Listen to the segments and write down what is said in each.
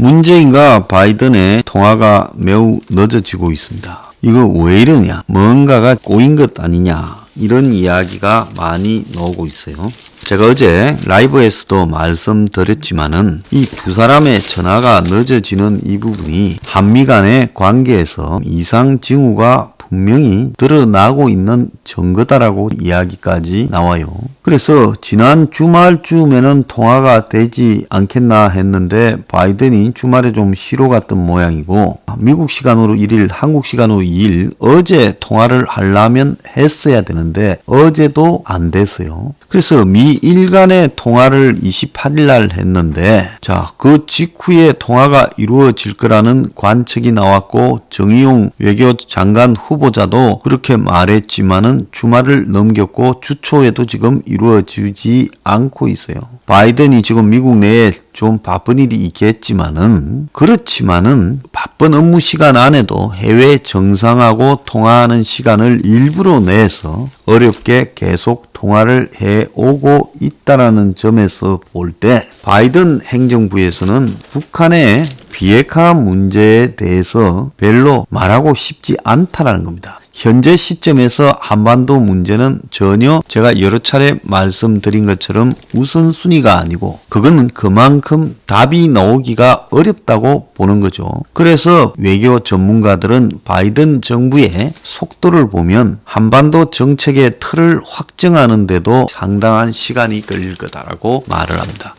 문재인과 바이든의 통화가 매우 늦어지고 있습니다. 이거 왜 이러냐? 뭔가가 꼬인 것 아니냐? 이런 이야기가 많이 나오고 있어요. 제가 어제 라이브에서도 말씀드렸지만은 이 두 사람의 전화가 늦어지는 이 부분이 한미 간의 관계에서 이상 징후가 분명히 드러나고 있는 증거다라고 이야기까지 나와요. 그래서 지난 주말쯤에는 통화가 되지 않겠나 했는데 바이든이 주말에 좀 쉬러 갔던 모양이고 미국 시간으로 1일, 한국 시간으로 2일 어제 통화를 하려면 했어야 되는데 어제도 안 됐어요. 그래서 미일 간의 통화를 28일 날 했는데 자, 그 직후에 통화가 이루어질 거라는 관측이 나왔고 정의용 외교장관 후보자도 그렇게 말했지만은 주말을 넘겼고 주 초에도 지금 이루어지지 않고 있어요. 바이든이 지금 미국 내에 좀 바쁜 일이 있겠지만은 그렇지만은 바쁜 업무 시간 안에도 해외 정상하고 통화하는 시간을 일부러 내서 어렵게 계속 통화를 해오고 있다라는 점에서 볼 때 바이든 행정부에서는 북한의 비핵화 문제에 대해서 별로 말하고 싶지 않다라는 겁니다. 현재 시점에서 한반도 문제는 전혀 제가 여러 차례 말씀드린 것처럼 우선순위가 아니고 그거는 그만큼 답이 나오기가 어렵다고 보는 거죠. 그래서 외교 전문가들은 바이든 정부의 속도를 보면 한반도 정책의 틀을 확정하는데도 상당한 시간이 걸릴 거다라고 말을 합니다.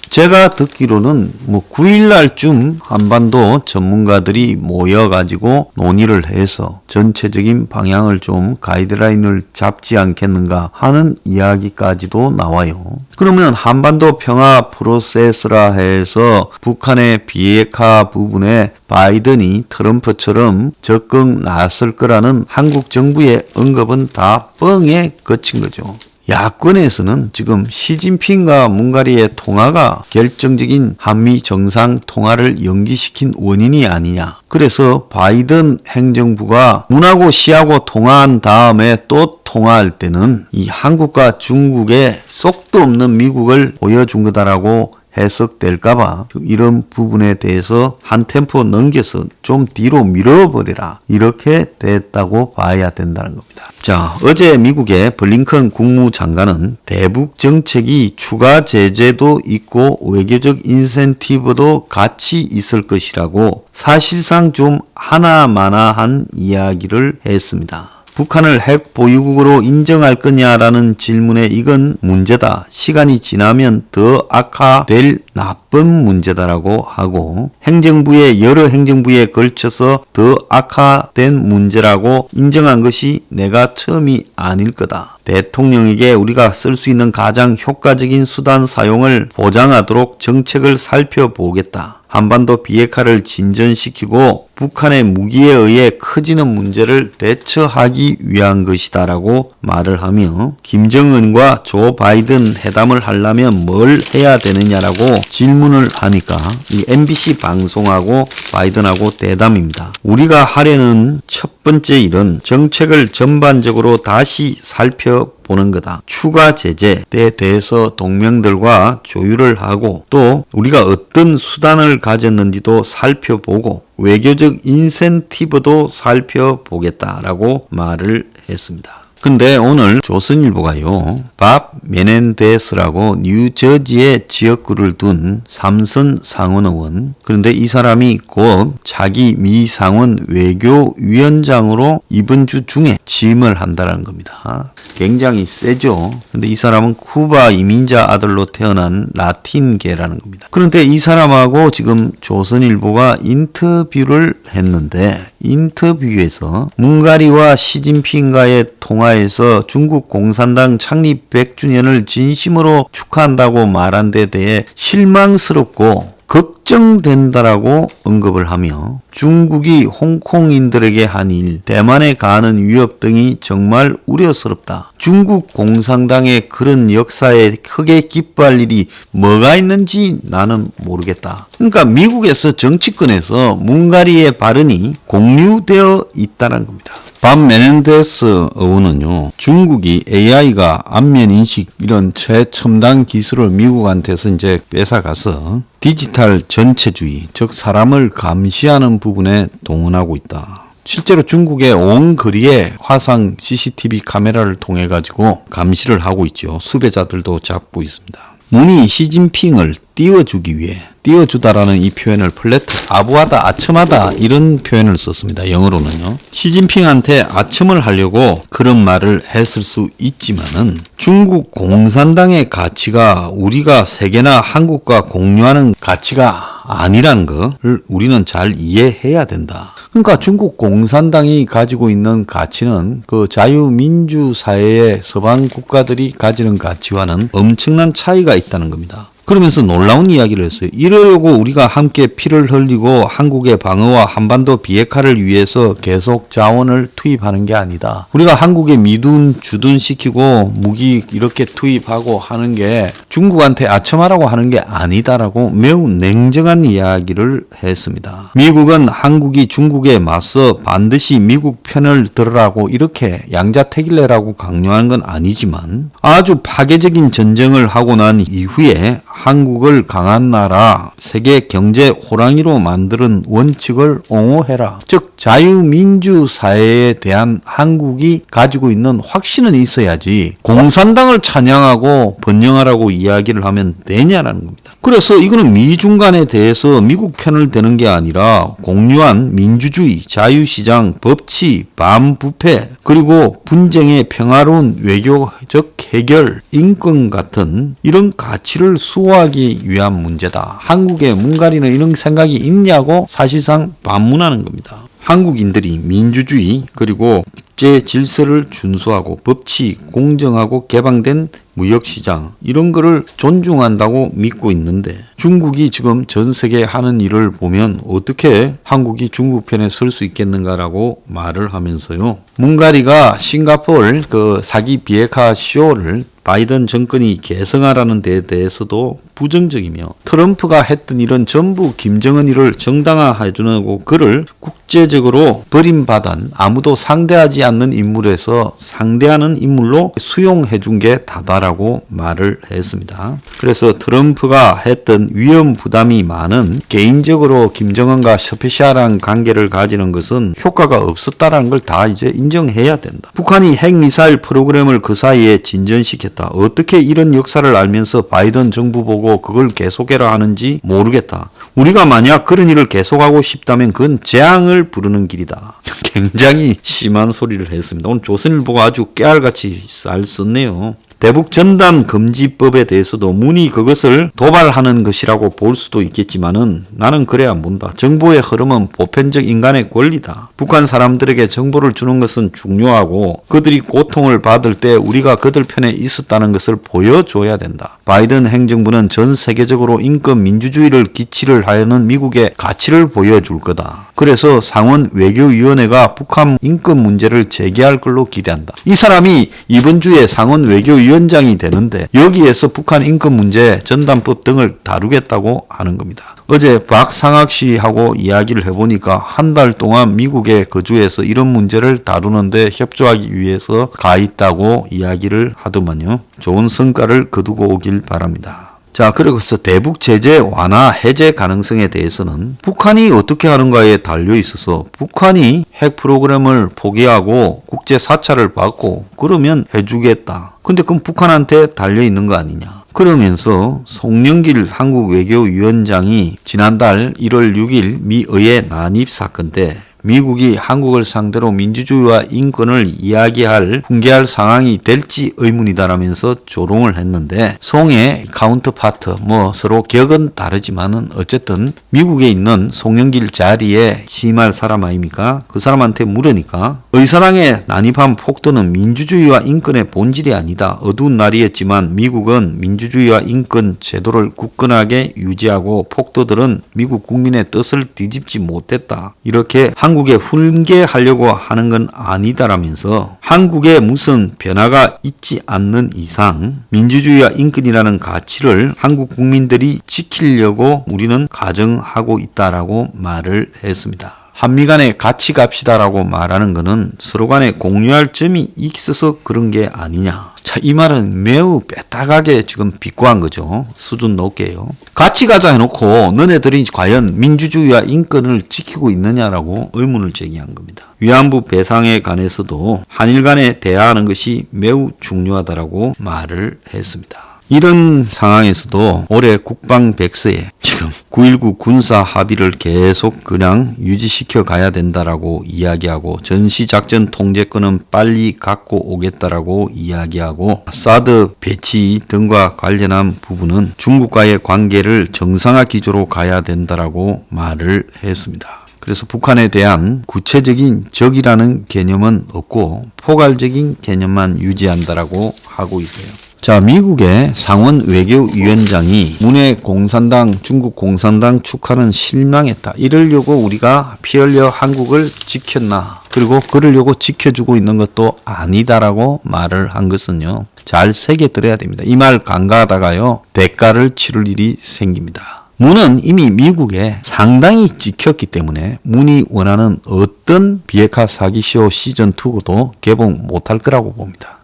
제가 듣기로는 9일날쯤 한반도 전문가들이 모여가지고 논의를 해서 전체적인 방향을 좀 가이드라인을 잡지 않겠는가 하는 이야기까지도 나와요. 그러면 한반도 평화 프로세스라 해서 북한의 비핵화 부분에 바이든이 트럼프처럼 적극 나설 거라는 한국 정부의 언급은 다 뻥에 그친 거죠. 야권에서는 지금 시진핑과 문가리의 통화가 결정적인 한미 정상 통화를 연기시킨 원인이 아니냐. 그래서 바이든 행정부가 문하고 시하고 통화한 다음에 또 통화할 때는 이 한국과 중국의 속도 없는 미국을 보여준 거다라고 해석될까봐 이런 부분에 대해서 한 템포 넘겨서 좀 뒤로 밀어버리라 이렇게 됐다고 봐야 된다는 겁니다. 자, 어제 미국의 블링컨 국무장관은 대북 정책이 추가 제재도 있고 외교적 인센티브도 같이 있을 것이라고 사실상 좀 하나마나한 이야기를 했습니다. 북한을 핵 보유국으로 인정할 거냐라는 질문에 이건 문제다. 시간이 지나면 더 악화될 나쁜 문제다라고 하고 행정부의 여러 행정부에 걸쳐서 더 악화된 문제라고 인정한 것이 내가 처음이 아닐 거다. 대통령에게 우리가 쓸 수 있는 가장 효과적인 수단 사용을 보장하도록 정책을 살펴보겠다. 한반도 비핵화를 진전시키고 북한의 무기에 의해 커지는 문제를 대처하기 위한 것이다라고 말을 하며 김정은과 조 바이든 회담을 하려면 뭘 해야 되느냐라고 질문을 하니까 이 MBC 방송하고 바이든하고 대담입니다. 우리가 하려는 첫 번째 일은 정책을 전반적으로 다시 살펴보는 거다. 추가 제재에 대해서 동맹들과 조율을 하고 또 우리가 어떤 수단을 가졌는지도 살펴보고 외교적 인센티브도 살펴보겠다라고 말을 했습니다. 근데 오늘 조선일보가요, 밥 메넨데스라고 뉴저지에 지역구를 둔 삼선 상원의원, 그런데 이 사람이 곧 차기 미 상원 외교위원장으로 이번 주 중에 취임을 한다는 겁니다. 굉장히 세죠. 근데 이 사람은 쿠바 이민자 아들로 태어난 라틴계라는 겁니다. 그런데 이 사람하고 지금 조선일보가 인터뷰를 했는데 인터뷰에서 문가리와 시진핑과의 통화에서 중국 공산당 창립 100주년을 진심으로 축하한다고 말한 데 대해 실망스럽고 걱정된다라고 언급을 하며 중국이 홍콩인들에게 한 일, 대만에 가하는 위협 등이 정말 우려스럽다. 중국 공산당의 그런 역사에 크게 기뻐할 일이 뭐가 있는지 나는 모르겠다. 그러니까 미국에서 정치권에서 문가리의 발언이 공유되어 있다는 겁니다. 밥 메넨데스 의원은요, 중국이 AI가 안면인식 이런 최첨단 기술을 미국한테서 이제 뺏어가서 디지털 전체주의, 즉 사람을 감시하는 부분에 동원하고 있다. 실제로 중국의 온 거리에 화상 CCTV 카메라를 통해 가지고 감시를 하고 있죠. 수배자들도 잡고 있습니다. 문이 시진핑을 띄워주기 위해, 띄워주다라는 이 표현을 플래트, 아부하다, 아첨하다 이런 표현을 썼습니다. 영어로는요. 시진핑한테 아첨을 하려고 그런 말을 했을 수 있지만은 중국 공산당의 가치가 우리가 세계나 한국과 공유하는 가치가 아니라는 것을 우리는 잘 이해해야 된다. 그러니까 중국 공산당이 가지고 있는 가치는 그 자유민주 사회의 서방 국가들이 가지는 가치와는 엄청난 차이가 있다는 겁니다. 그러면서 놀라운 이야기를 했어요. 이러려고 우리가 함께 피를 흘리고 한국의 방어와 한반도 비핵화를 위해서 계속 자원을 투입하는 게 아니다. 우리가 한국에 미둔 주둔시키고 무기 이렇게 투입하고 하는 게 중국한테 아첨하라고 하는 게 아니다라고 매우 냉정한 이야기를 했습니다. 미국은 한국이 중국에 맞서 반드시 미국 편을 들으라고 이렇게 양자택일내라고 강요한 건 아니지만 아주 파괴적인 전쟁을 하고 난 이후에 한국을 강한 나라, 세계 경제 호랑이로 만드는 원칙을 옹호해라. 즉 자유민주 사회에 대한 한국이 가지고 있는 확신은 있어야지 공산당을 찬양하고 번영하라고 이야기를 하면 되냐라는 겁니다. 그래서 이거는 미중 간에 대해서 미국 편을 드는 게 아니라 공유한 민주주의, 자유시장, 법치, 반부패, 그리고 분쟁의 평화로운 외교적 해결, 인권 같은 이런 가치를 수호하기 위한 문제다. 한국에 문가리는 이런 생각이 있냐고 사실상 반문하는 겁니다. 한국인들이 민주주의 그리고 국제 질서를 준수하고 법치, 공정하고 개방된 무역시장 이런 거를 존중한다고 믿고 있는데 중국이 지금 전 세계에 하는 일을 보면 어떻게 한국이 중국 편에 설 수 있겠는가라고 말을 하면서요. 문가리가 싱가포르 그 사기 비핵화 쇼를 바이든 정권이 개성하라는 데에 대해서도 부정적이며 트럼프가 했던 일은 전부 김정은 일을 정당화해주고 그를 국제적으로 버림받은 아무도 상대하지 않는 인물에서 상대하는 인물로 수용해준 게 다다라고 말을 했습니다. 그래서 트럼프가 했던 위험 부담이 많은 개인적으로 김정은과 스페셜한 관계를 가지는 것은 효과가 없었다라는 걸 다 이제 인정해야 된다. 북한이 핵미사일 프로그램을 그 사이에 진전시켰다. 어떻게 이런 역사를 알면서 바이든 정부 보고 그걸 계속해라 하는지 모르겠다. 우리가 만약 그런 일을 계속하고 싶다면 그건 재앙을 부르는 길이다. 굉장히 심한 소리를 했습니다. 오늘 조선일보가 아주 깨알같이 잘 썼네요. 대북 전단 금지법에 대해서도 문이 그것을 도발하는 것이라고 볼 수도 있겠지만은 나는 그래 안 본다. 정보의 흐름은 보편적 인간의 권리다. 북한 사람들에게 정보를 주는 것은 중요하고 그들이 고통을 받을 때 우리가 그들 편에 있었다는 것을 보여줘야 된다. 바이든 행정부는 전 세계적으로 인권 민주주의를 기치를 하려는 미국의 가치를 보여줄 거다. 그래서 상원 외교위원회가 북한 인권 문제를 제기할 걸로 기대한다. 이 사람이 이번 주에 상원 외교위원장이 되는데 여기에서 북한 인권 문제, 전단법 등을 다루겠다고 하는 겁니다. 어제 박상학 씨하고 이야기를 해보니까 한 달 동안 미국에 거주해서 이런 문제를 다루는데 협조하기 위해서 가 있다고 이야기를 하더만요. 좋은 성과를 거두고 오길 바랍니다. 자, 그래서 대북 제재 완화 해제 가능성에 대해서는 북한이 어떻게 하는가에 달려 있어서 북한이 핵 프로그램을 포기하고 국제 사찰을 받고 그러면 해주겠다. 근데 그건 북한한테 달려 있는 거 아니냐. 그러면서 송영길 한국 외교위원장이 지난달 1월 6일 미 의회 난입 사건 때 미국이 한국을 상대로 민주주의와 인권을 이야기할 훈계할 상황이 될지 의문이다라면서 조롱을 했는데 송의 카운터파트 서로 격은 다르지만은 어쨌든 미국에 있는 송영길 자리에 취임할 사람 아닙니까? 그 사람한테 물으니까 의사당에 난입한 폭도는 민주주의와 인권의 본질이 아니다. 어두운 날이었지만 미국은 민주주의와 인권 제도를 굳건하게 유지하고 폭도들은 미국 국민의 뜻을 뒤집지 못했다. 이렇게 한국에 훈계하려고 하는 건 아니다라면서 한국에 무슨 변화가 있지 않는 이상 민주주의와 인권이라는 가치를 한국 국민들이 지키려고 우리는 가정하고 있다라고 말을 했습니다. 한미 간에 같이 갑시다라고 말하는 것은 서로 간에 공유할 점이 있어서 그런 게 아니냐. 자, 이 말은 매우 빼딱하게 지금 비꼬한 거죠. 수준 높게요. 같이 가자 해놓고 너네들이 과연 민주주의와 인권을 지키고 있느냐라고 의문을 제기한 겁니다. 위안부 배상에 관해서도 한일 간에 대화하는 것이 매우 중요하다라고 말을 했습니다. 이런 상황에서도 올해 국방백서에 지금 9.19 군사 합의를 계속 그냥 유지시켜 가야 된다라고 이야기하고 전시작전 통제권은 빨리 갖고 오겠다라고 이야기하고 사드 배치 등과 관련한 부분은 중국과의 관계를 정상화 기조로 가야 된다라고 말을 했습니다. 그래서 북한에 대한 구체적인 적이라는 개념은 없고 포괄적인 개념만 유지한다라고 하고 있어요. 자, 미국의 상원 외교위원장이 문해 공산당, 중국 공산당 축하는 실망했다. 이러려고 우리가 피 흘려 한국을 지켰나. 그리고 그러려고 지켜주고 있는 것도 아니다라고 말을 한 것은요. 잘 새겨 들어야 됩니다. 이 말 간과하다가요. 대가를 치를 일이 생깁니다. 문은 이미 미국에 상당히 찍혔기 때문에 문이 원하는 어떤 비핵화 사기쇼 시즌2도 개봉 못할 거라고 봅니다.